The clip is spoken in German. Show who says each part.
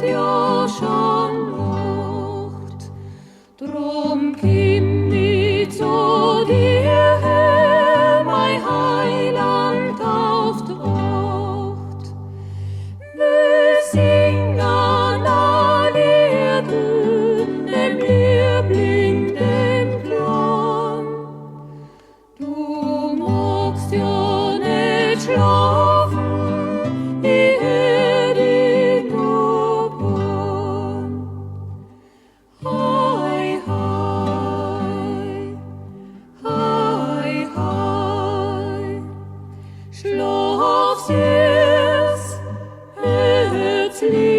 Speaker 1: wird ja schon Nacht. Drum komm mit zu dir her, mein Heiland auf Tracht. Wir singen alle dem Liebling, dem Klang. Du magst ja nicht schlafen, ich hör dich noch an. Hei, hei, hei, hei, schlaf süß, Herzli.